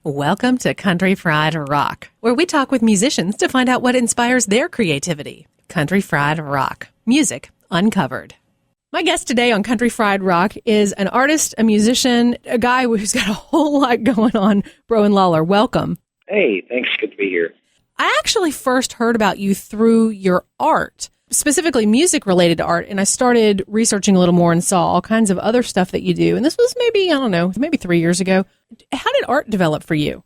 Welcome to Country Fried Rock, where we talk with musicians to find out what inspires their creativity. Country Fried Rock, music uncovered. My guest today on Country Fried Rock is an artist, a musician, a guy who's got a whole lot going on, Browan Lollar. Welcome. Hey, thanks. Good to be here. I actually first heard about you through your art, specifically music-related art, and I started researching a little more and saw all kinds of other stuff that you do. And this was maybe 3 years ago. How did art develop for you?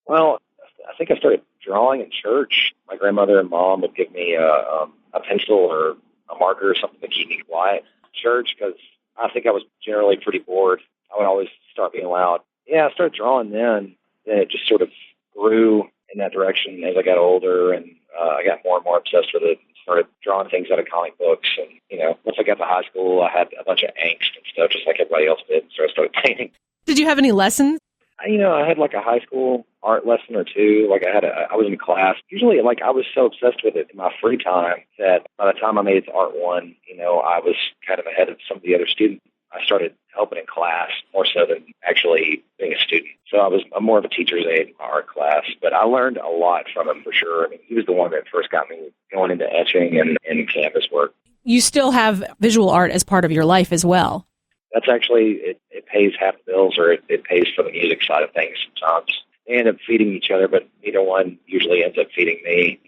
Well, I think I started drawing in church. My grandmother and mom would give me a pencil or a marker or something to keep me quiet in church because I think I was generally pretty bored. I would always start being loud. Yeah, I started drawing then. Then it just sort of grew in that direction as I got older, and I got more and more obsessed with it. Started drawing things out of comic books, and once I got to high school, I had a bunch of angst and stuff, just like everybody else did. So I started painting. Did you have any lessons? I had like a high school art lesson or two. Like I was in class. Usually, like I was so obsessed with it in my free time that by the time I made it to Art 1, I was kind of ahead of some of the other students. I started helping in class more so than actually being a student. So I'm more of a teacher's aide in my art class, but I learned a lot from him for sure. I mean, he was the one that first got me going into etching and canvas work. You still have visual art as part of your life as well. That's actually, it pays half the bills, or it pays for the music side of things sometimes. They end up feeding each other, but neither one usually ends up feeding me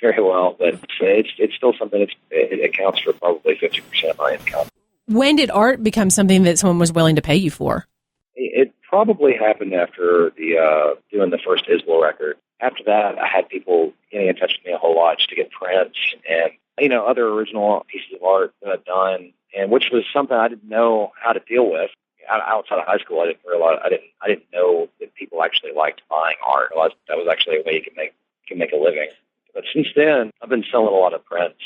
very well. But it's still something it accounts for probably 50% of my income. When did art become something that someone was willing to pay you for? It probably happened after doing the first Isbell record. After that, I had people getting in touch with me a whole lot just to get prints and other original pieces of art that I've done, and which was something I didn't know how to deal with. Outside of high school, I didn't know that people actually liked buying art. That was actually a way you can make a living. But since then, I've been selling a lot of prints.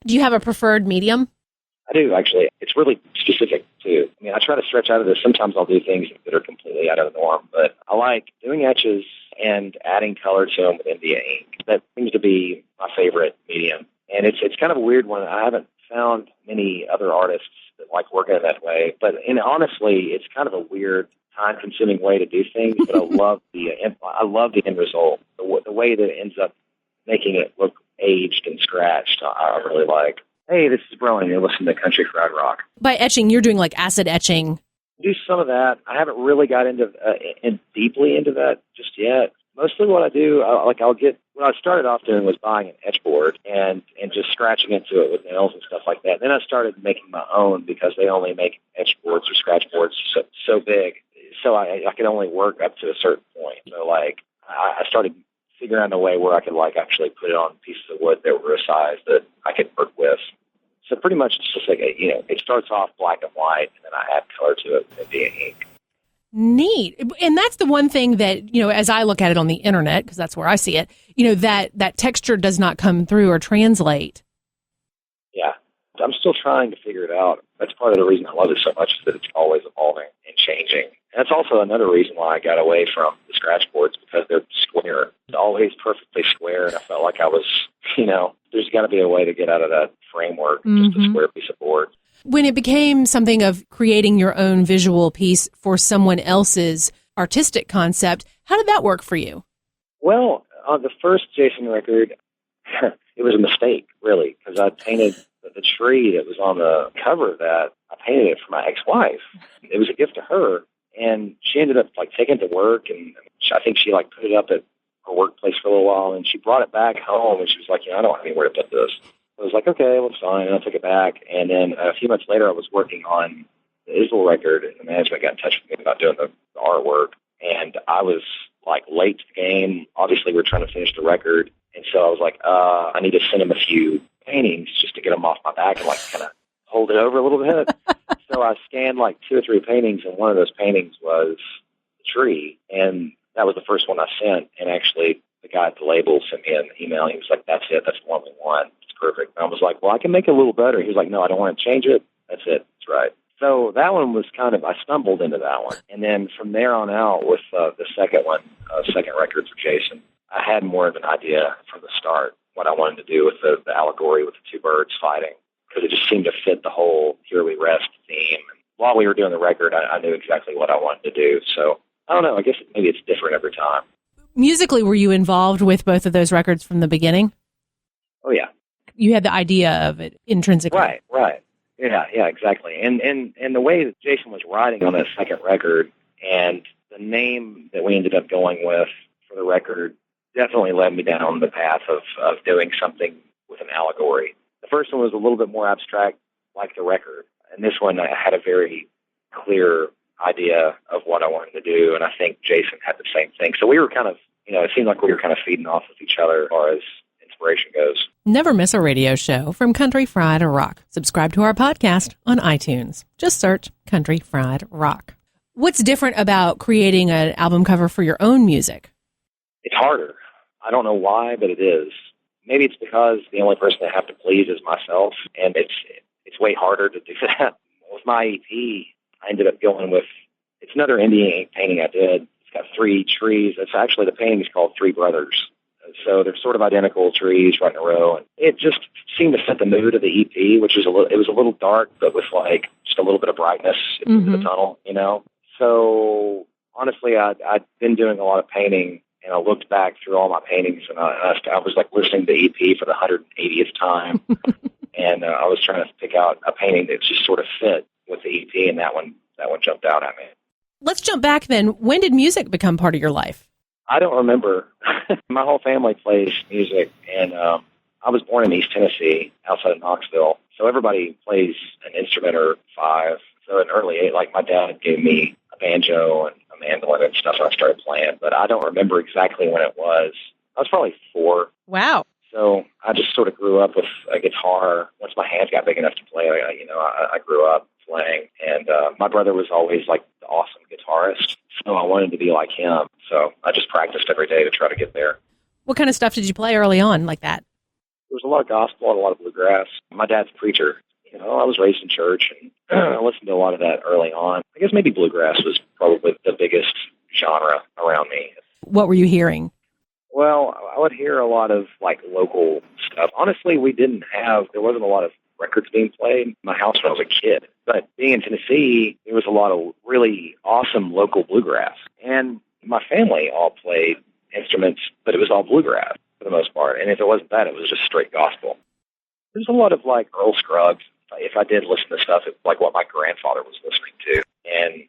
Do you have a preferred medium? I do, actually. It's really specific, too. I mean, I try to stretch out of this. Sometimes I'll do things that are completely out of the norm, but I like doing etches and adding color to them with India ink. That seems to be my favorite medium. And it's kind of a weird one. I haven't found many other artists that like working in that way. But honestly, it's kind of a weird, time-consuming way to do things, but I love the end result. The way that it ends up making it look aged and scratched, I really like. Hey, this is Browan. You're listening to Country Fried Rock. By etching, you're doing like acid etching. Do some of that. I haven't really got into deeply into that just yet. Mostly what I do, what I started off doing was buying an etch board and just scratching into it with nails and stuff like that. Then I started making my own because they only make etch boards or scratch boards so big. So I could only work up to a certain point. So I started figuring out a way where I could actually put it on pieces of wood that were a size that I could work with. So pretty much it's just like, it starts off black and white, and then I add color to it with India ink. Neat. And that's the one thing that, as I look at it on the internet, because that's where I see it, that texture does not come through or translate. Yeah. I'm still trying to figure it out. That's part of the reason I love it so much, is that it's always evolving and changing. And that's also another reason why I got away from the scratch boards, because they're square. It's always perfectly square, and I felt like I was, there's got to be a way to get out of that framework, just a square piece of board. When it became something of creating your own visual piece for someone else's artistic concept, how did that work for you? Well, on the first Jason record, it was a mistake, really, because I painted the tree that was on the cover of that. I painted it for my ex-wife. It was a gift to her, and she ended up taking it to work, and I think she put it up at her workplace for a little while, and she brought it back home, and she was like, I don't have anywhere to put this. I was like, okay, well, it's fine. And I took it back. And then a few months later, I was working on the Isbell record, and the management got in touch with me about doing the artwork. And I was late to the game. Obviously, we were trying to finish the record. And so I was like, I need to send him a few paintings just to get them off my back and kind of hold it over a little bit. So I scanned 2 or 3 paintings, and one of those paintings was the tree. And that was the first one I sent. And actually, the guy at the label sent me an email. He was like, that's it. That's the one we want. Perfect. And I was like, well, I can make it a little better. He was like, no, I don't want to change it. That's it. That's right. So that one was I stumbled into that one. And then from there on out with the second one, second record for Jason, I had more of an idea from the start what I wanted to do with the allegory with the 2 birds fighting, because it just seemed to fit the whole Here We Rest theme. And while we were doing the record, I knew exactly what I wanted to do. So I don't know. I guess maybe it's different every time. Musically, were you involved with both of those records from the beginning? Oh, yeah. You had the idea of it intrinsically. Right. Yeah, exactly. And the way that Jason was writing on that second record and the name that we ended up going with for the record definitely led me down the path of doing something with an allegory. The first one was a little bit more abstract, like the record. And this one, I had a very clear idea of what I wanted to do, and I think Jason had the same thing. So we were kind of, it seemed like we were kind of feeding off of each other as far as inspiration goes. Never miss a radio show from Country Fried Rock. Subscribe to our podcast on iTunes. Just search Country Fried Rock. What's different about creating an album cover for your own music? It's harder. I don't know why, but it is. Maybe it's because the only person I have to please is myself, and it's way harder to do that. With my EP, I ended up going with, it's another Indian ink painting I did. It's got 3 trees. It's actually, the painting is called Three Brothers. So they're sort of identical trees right in a row. And it just seemed to set the mood of the EP, which was it was a little dark, but with like just a little bit of brightness in the tunnel, So honestly, I'd been doing a lot of painting, and I looked back through all my paintings, and I was like listening to the EP for the 180th time. And I was trying to pick out a painting that just sort of fit with the EP, and that one jumped out at me. Let's jump back then. When did music become part of your life? I don't remember. My whole family plays music, and I was born in East Tennessee, outside of Knoxville. So everybody plays an instrument or 5. So at an early age, like my dad gave me a banjo and a mandolin and stuff, and I started playing. But I don't remember exactly when it was. I was probably 4. Wow. So I just sort of grew up with a guitar. Once my hands got big enough to play, I grew up playing. And my brother was always like the awesome guitarist, so I wanted to be like him. So I just practiced every day to try to get there. What kind of stuff did you play early on like that? There was a lot of gospel and a lot of bluegrass. My dad's a preacher. I was raised in church, and I listened to a lot of that early on. I guess maybe bluegrass was probably the biggest genre around me. What were you hearing? Well, I would hear a lot of like local stuff. Honestly, there wasn't a lot of records being played in my house when I was a kid. But being in Tennessee, there was a lot of really awesome local bluegrass. And my family all played instruments, but it was all bluegrass for the most part. And if it wasn't that, it was just straight gospel. There's a lot of like Earl Scruggs. If I did listen to stuff, it's like what my grandfather was listening to. And,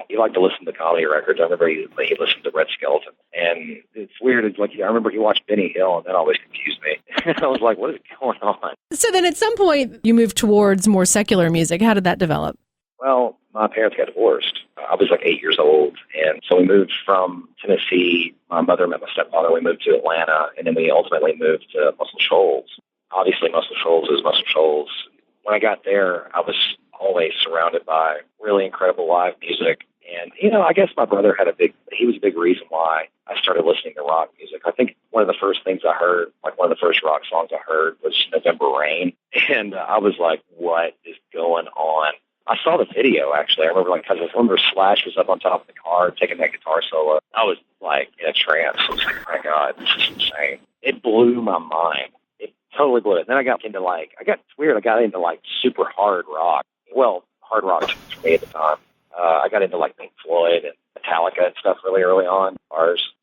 he liked to listen to comedy records. I remember he listened to Red Skelton. And it's weird. It's like, I remember he watched Benny Hill, and that always confused me. I was like, what is going on? So then at some point, you moved towards more secular music. How did that develop? Well, my parents got divorced. I was like 8 years old. And so we moved from Tennessee. My mother met my stepfather. We moved to Atlanta. And then we ultimately moved to Muscle Shoals. Obviously, Muscle Shoals is Muscle Shoals. When I got there, I was always surrounded by really incredible live music. And, I guess my brother he was a big reason why I started listening to rock music. I think one of the first things I heard, like one of the first rock songs I heard was November Rain. And I was like, what is going on? I saw the video, actually. I remember Slash was up on top of the car taking that guitar solo. I was like in a trance. I was like, oh my God, this is insane. It blew my mind. It totally blew it. Then I got into super hard rock. Well, hard rock for me at the time. I got into like Pink Floyd and Metallica and stuff really early on.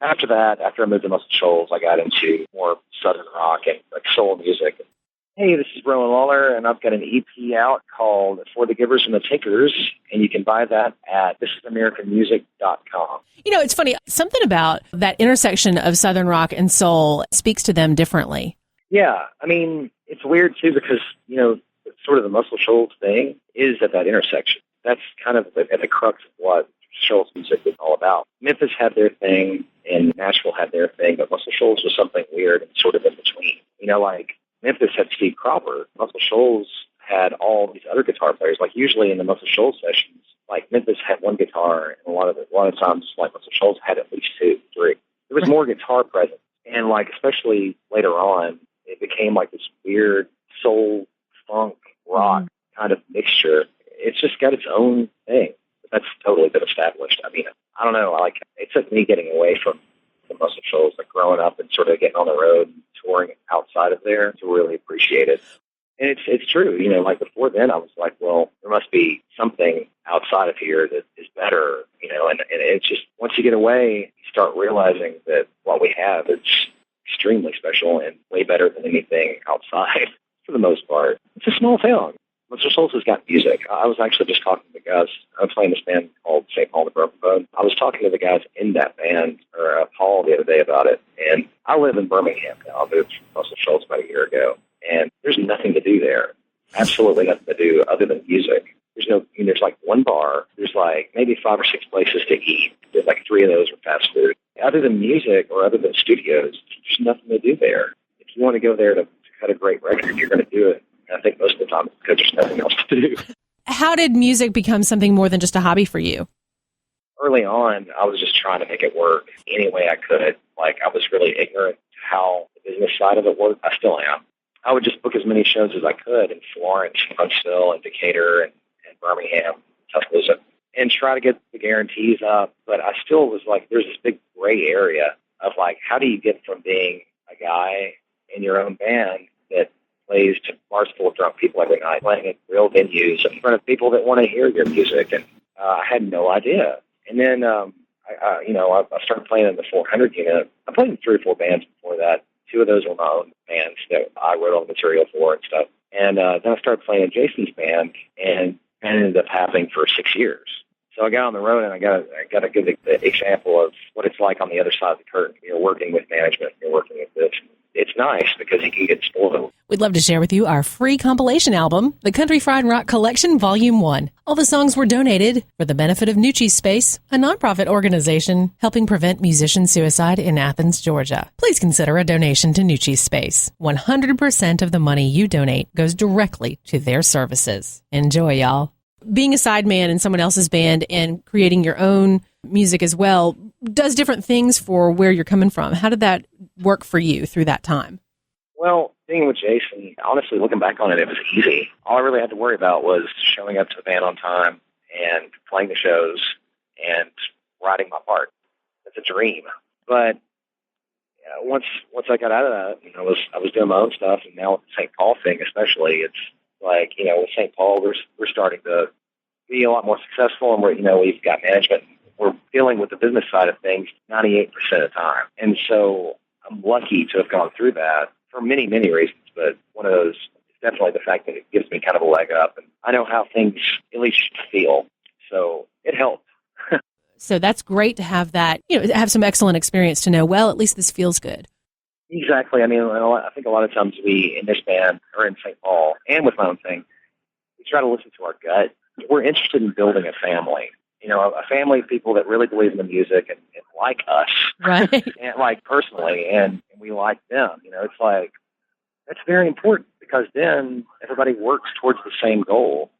After that, after I moved to Muscle Shoals, I got into more southern rock and like soul music. Hey, this is Browan Lollar, and I've got an EP out called For the Givers and the Takers, and you can buy that at thisisamericanmusic.com. It's funny. Something about that intersection of southern rock and soul speaks to them differently. Yeah. I mean, it's weird, too, because, sort of the Muscle Shoals thing is at that intersection. That's kind of at the crux of what Shoals music is all about. Memphis had their thing, and Nashville had their thing, but Muscle Shoals was something weird and sort of in between. Like Memphis had Steve Cropper. Muscle Shoals had all these other guitar players. Like usually in the Muscle Shoals sessions, like Memphis had one guitar, and a lot of times, like Muscle Shoals had at least 2, 3. There was more guitar present, and like especially later on, it became like this weird soul, funk, rock kind of mixture. It's just got its own thing. That's totally been established. I mean, I don't know. It took me getting away from the Muscle Shoals, like growing up and sort of getting on the road and touring outside of there to really appreciate it. And it's true. Like before then, I was like, well, there must be something outside of here that is better, and it's just, once you get away, you start realizing that what we have is extremely special and way better than anything outside for the most part. It's a small town. Mr. Souls has got music. I was actually just talking to the guys. I'm playing this band called St. Paul the Broken Bone. I was talking to the guys in that band, or Paul, the other day about it. And I live in Birmingham now. I moved from Mr. Souls about a year ago. And there's nothing to do there. Absolutely nothing to do other than music. There's like one bar. There's like maybe 5 or 6 places to eat. There's like 3 of those are fast food. Other than music or other than studios, there's nothing to do there. If you want to go there to cut a great record, you're going to do it. And I think most of the time it's because there's nothing else to do. How did music become something more than just a hobby for you? Early on, I was just trying to make it work any way I could. Like, I was really ignorant to how the business side of it worked. I still am. I would just book as many shows as I could in Florence, Huntsville, and Decatur, and Birmingham, Tuscaloosa, and try to get the guarantees up. But I still was like, there's this big gray area of like, how do you get from being a guy in your own band that plays to bars full of drunk people every night, playing at real venues in front of people that want to hear your music? And I had no idea. And then, I started playing in the 400 unit. I played in 3 or 4 bands before that. 2 of those were my own bands that I wrote all the material for and stuff. And then I started playing in Jason's band, and ended up happening for 6 years. So I got on the road, and I got a good example of what it's like on the other side of the curtain. You're working with management, you're working with this. It's nice because you can get spoiled. We'd love to share with you our free compilation album, the Country Fried Rock Collection, Volume 1. All the songs were donated for the benefit of Nucci's Space, a nonprofit organization helping prevent musician suicide in Athens, Georgia. Please consider a donation to Nucci's Space. 100% of the money you donate goes directly to their services. Enjoy, y'all. Being a sideman in someone else's band and creating your own music as well does different things for where you're coming from. How did that work for you through that time? Well, being with Jason, honestly, looking back on it, it was easy. All I really had to worry about was showing up to the band on time and playing the shows and writing my part. It's a dream. But once I got out of that, I was doing my own stuff, and now with the St. Paul thing, especially, it's like, with St. Paul, we're starting to be a lot more successful, and we've got management. We're dealing with the business side of things 98% of the time. And so I'm lucky to have gone through that for many, many reasons. But one of those is definitely the fact that it gives me kind of a leg up. And I know how things at least feel. So it helped. So that's great to have that, have some excellent experience to know, well, at least this feels good. Exactly. I mean, I think a lot of times we, in this band, or in St. Paul, and with my own thing, we try to listen to our gut. We're interested in building a family. A family of people that really believe in the music and like us, right? And like personally, and we like them. It's like, that's very important, because then everybody works towards the same goal.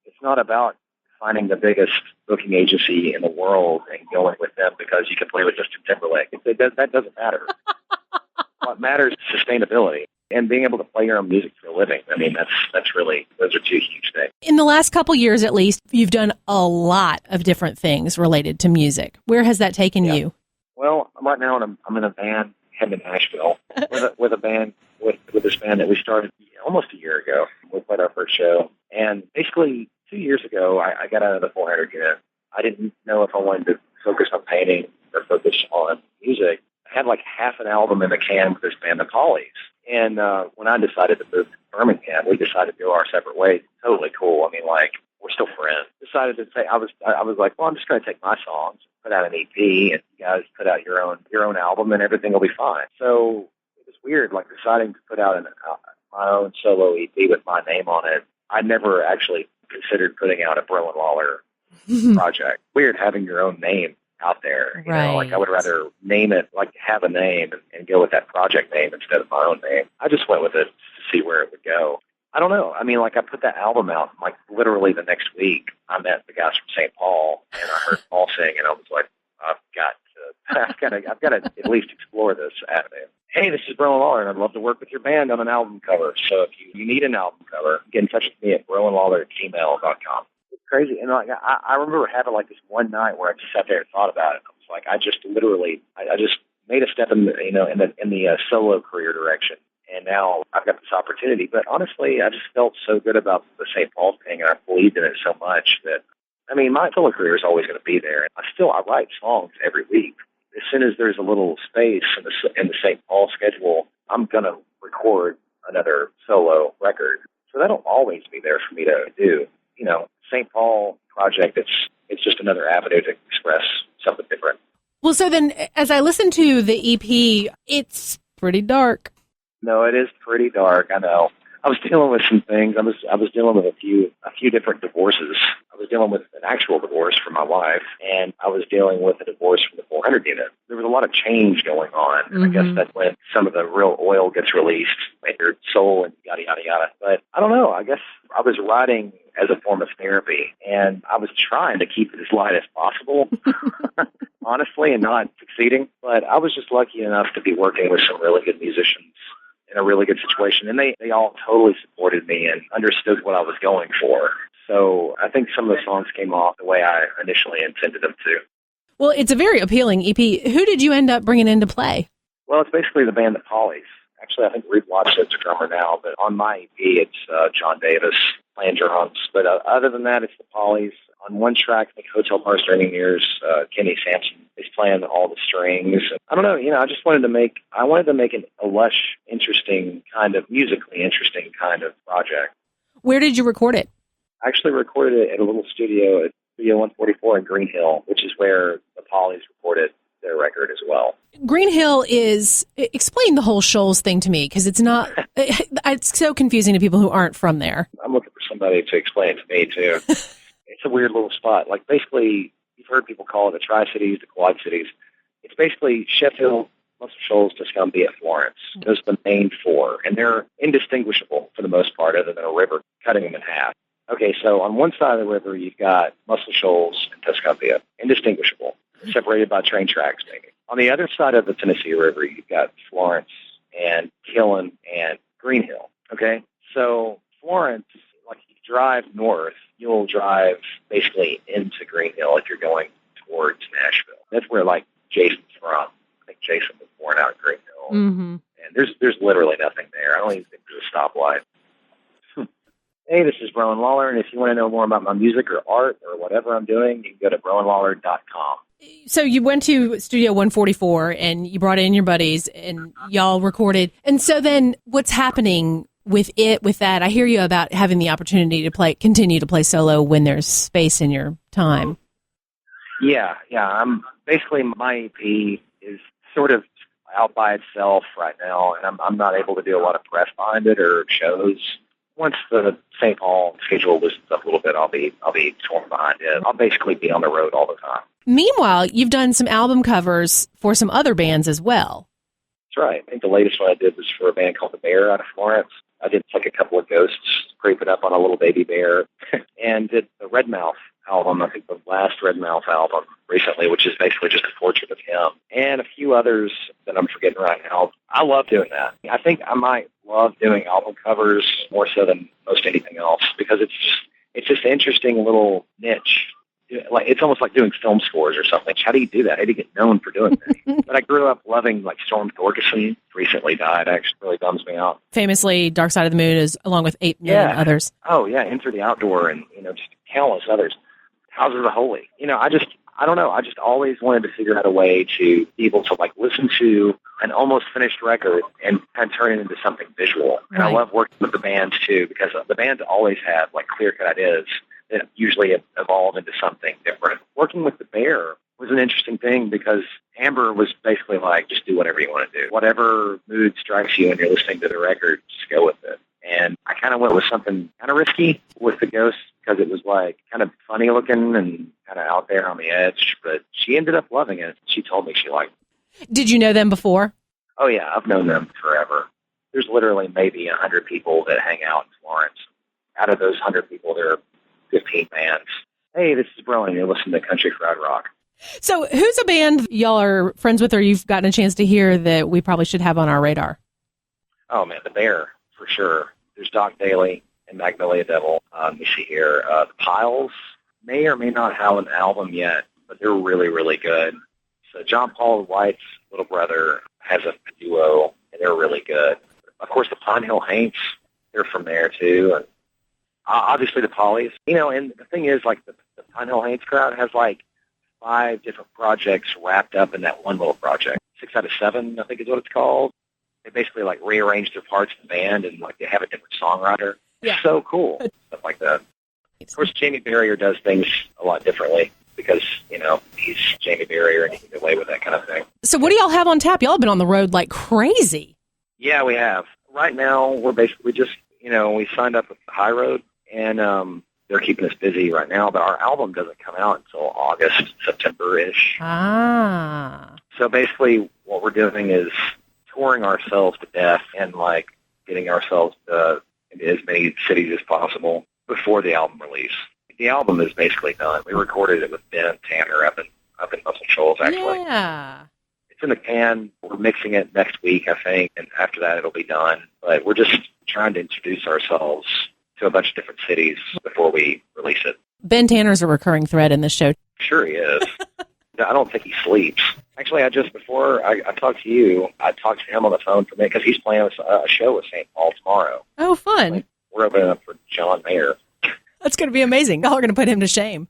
It's not about finding the biggest booking agency in the world and going with them because you can play with Justin Timberlake. That doesn't matter. What matters is sustainability and being able to play your own music for a living. I mean, that's really, those are 2 huge things. In the last couple years, at least, you've done a lot of different things related to music. Where has that taken you? Well, right now I'm in a band heading to Nashville with a band, with this band that we started almost a year ago. We played our first show. And basically 2 years ago, I got out of the 400 unit. I didn't know if I wanted to focus on painting or focus on music. I had like half an album in the can with this band, the Pollies. And when I decided to move to Birmingham, we decided to go our separate ways. Totally cool. I mean, like, we're still friends. Decided to say, I was like, well, I'm just going to take my songs, put out an EP, and you guys put out your own album, and everything will be fine. So it was weird, like deciding to put out my own solo EP with my name on it. I never actually considered putting out a Browan Lollar project. Weird having your own name out there. Like I would rather name it, like have a name and go with that project name instead of my own name. I just went with it to see where it would go. I don't know. I mean, like I put that album out, like literally the next week, I met the guys from St. Paul and I heard Paul sing and I was like, I've got to at least explore this avenue. Hey, this is Browan Lollar, and I'd love to work with your band on an album cover. So if you need an album cover, get in touch with me at browanlollar@gmail.com. It's crazy. And like, I remember having like this one night where I just sat there and thought about it. I was like, I just made a step in the solo career direction. And now I've got this opportunity. But honestly, I just felt so good about the St. Paul thing, and I believed in it so much that, I mean, my solo career is always going to be there. I write songs every week. As soon as there's a little space in the St. Paul schedule, I'm going to record another solo record. So that'll always be there for me to do. You know, St. Paul project, it's just another avenue to express something different. Well, so then as I listen to the EP, it's pretty dark. No, it is pretty dark, I know. I was dealing with some things. I was dealing with a few different divorces. I was dealing with an actual divorce from my wife, and I was dealing with a divorce from the 400 unit. There was a lot of change going on, and I guess that's when some of the real oil gets released in your soul and yada, yada, yada. But I don't know. I guess I was writing as a form of therapy, and I was trying to keep it as light as possible, honestly, and not succeeding. But I was just lucky enough to be working with some really good musicians in a really good situation. And they all totally supported me and understood what I was going for. So I think some of the songs came off the way I initially intended them to. Well, it's a very appealing EP. Who did you end up bringing into play? Well, it's basically the band The Pollies. Actually, I think Reed Watchett's a drummer now, but on my EP, it's John Davis playing drums. But other than that, it's The Pollies. On one track, I think Hotel Bar Straining Ears, Kenny Sampson is playing all the strings. I don't know, I just wanted to make a lush, interesting kind of, musically interesting kind of project. Where did you record it? I actually recorded it at a little studio at Studio 144 in Green Hill, which is where the Pollies recorded their record as well. Green Hill explain the whole Shoals thing to me, because it's not, it's so confusing to people who aren't from there. I'm looking for somebody to explain it to me, too. It's a weird little spot. Like, basically, you've heard people call it the Tri-Cities, the Quad Cities. It's basically Sheffield, Muscle Shoals, Tuscumbia, Florence. Those are the main four, and they're indistinguishable for the most part, other than a river cutting them in half. Okay, so on one side of the river, you've got Muscle Shoals and Tuscumbia, indistinguishable, separated by train tracks, maybe. On the other side of the Tennessee River, you've got Florence and Killen and Green Hill. Okay, so Florence, like, you drive north, you'll drive basically into Green Hill if you're going towards Nashville. That's where, like, Jason's from. I think Jason was born out in Green Hill. Mm-hmm. And there's literally nothing there. I don't even think there's a stoplight. Hey, this is Browan Lollar, and if you want to know more about my music or art or whatever I'm doing, you can go to browanlollar.com. So you went to Studio 144, and you brought in your buddies, and y'all recorded. And so then what's happening with that? I hear you about having the opportunity to continue to play solo when there's space in your time. Yeah. I'm basically, my EP is sort of out by itself right now, and I'm not able to do a lot of press behind it or shows. Once the St. Paul schedule loosens up a little bit, I'll be torn behind it. I'll basically be on the road all the time. Meanwhile, you've done some album covers for some other bands as well. That's right. I think the latest one I did was for a band called The Bear out of Florence. I did like a couple of ghosts creeping up on a little baby bear, and did the Redmouth album, I think the last Redmouth album recently, which is basically just a portrait of him, and a few others that I'm forgetting right now. I love doing that. I think I might love doing album covers more so than most anything else, because it's just an interesting little niche. Like, it's almost like doing film scores or something. How do you do that? How do you get known for doing that? But I grew up loving, like, Storm Thorgerson. Recently died. Actually, really bums me out. Famously, Dark Side of the Moon is along with 8 million others. Oh yeah, Enter the Outdoor, and just countless others. Houses of the Holy. I don't know. I just always wanted to figure out a way to be able to, like, listen to an almost finished record and kind of turn it into something visual. And I love working with the bands too, because the bands always have, like, clear-cut ideas that usually evolve into something different. Working with the Bear was an interesting thing, because Amber was basically like, just do whatever you want to do. Whatever mood strikes you when you're listening to the record, just go with it. And I kind of went with something kind of risky with the Ghosts, because it was, like, kind of funny looking and kind of out there on the edge. But she ended up loving it. She told me she liked it. Did you know them before? Oh, yeah. I've known them forever. There's literally maybe 100 people that hang out in Florence. Out of those 100 people, there are 15 bands. Hey, this is Browan. You're listening to Country Fried Rock. So who's a band y'all are friends with, or you've gotten a chance to hear that we probably should have on our radar? Oh, man, The Bear, for sure. There's Doc Daly and Magnolia Devil. Let me see here. The Piles may or may not have an album yet, but they're really, really good. So John Paul White's little brother has a duo, and they're really good. Of course, the Pine Hill Haints, they're from there too, and obviously the Pollies. And the thing is, like the Pine Hill Haints crowd has like 5 different projects wrapped up in that one little project. 6 out of 7, I think is what it's called. They basically like rearrange their parts in the band, and like they have a different songwriter. Yeah. It's so cool, stuff like that. Of course, Jamie Barrier does things a lot differently because, he's Jamie Barrier and he can get away with that kind of thing. So what do y'all have on tap? Y'all have been on the road like crazy. Yeah, we have. Right now, we're basically just, we signed up with High Road, and they're keeping us busy right now, but our album doesn't come out until August, September-ish. Ah. So basically what we're doing is touring ourselves to death and, like, getting ourselves into as many cities as possible before the album release. The album is basically done. We recorded it with Ben Tanner up in Muscle Shoals, actually. Yeah. It's in the can. We're mixing it next week, I think, and after that it'll be done. But we're just trying to introduce ourselves to a bunch of different cities before we release it. Ben Tanner's a recurring thread in this show. Sure he is. I don't think he sleeps. Actually, before I talked to you, I talked to him on the phone for a minute because he's playing a show with St. Paul tomorrow. Oh, fun. We're opening up for John Mayer. That's going to be amazing. Y'all are going to put him to shame.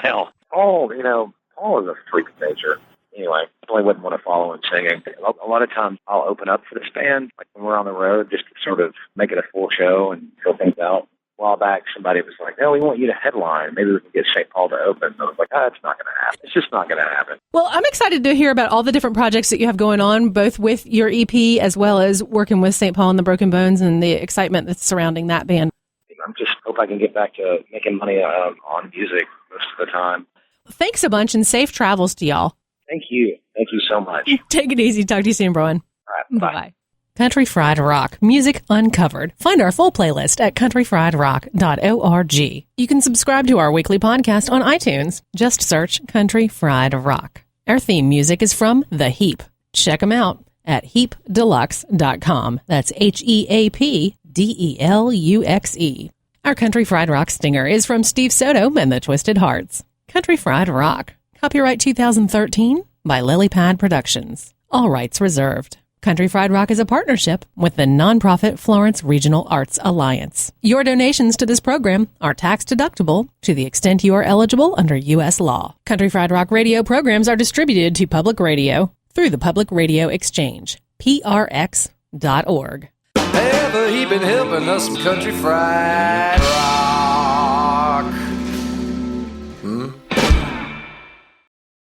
Well, Paul is a freak of nature. Anyway, I definitely wouldn't want to follow him singing. A lot of times I'll open up for this band, like when we're on the road, just to sort of make it a full show and fill things out. A while back, somebody was like, "No, we want you to headline. Maybe we can get St. Paul to open." And I was like, it's not going to happen. It's just not going to happen. Well, I'm excited to hear about all the different projects that you have going on, both with your EP as well as working with St. Paul and the Broken Bones and the excitement that's surrounding that band. I just hope I can get back to making money on music most of the time. Thanks a bunch and safe travels to y'all. Thank you. Thank you so much. Take it easy. Talk to you soon, Browan. All right. Bye. Bye-bye. Country Fried Rock, music uncovered. Find our full playlist at countryfriedrock.org. You can subscribe to our weekly podcast on iTunes. Just search Country Fried Rock. Our theme music is from The Heap. Check them out at heapdeluxe.com. That's HEAPDELUXE. Our Country Fried Rock stinger is from Steve Soto and the Twisted Hearts. Country Fried Rock. Copyright 2013 by Lily Pad Productions. All rights reserved. Country Fried Rock is a partnership with the nonprofit Florence Regional Arts Alliance. Your donations to this program are tax deductible to the extent you are eligible under U.S. law. Country Fried Rock radio programs are distributed to public radio through the Public Radio Exchange, prx.org. Ever he been helping us some country fried rock.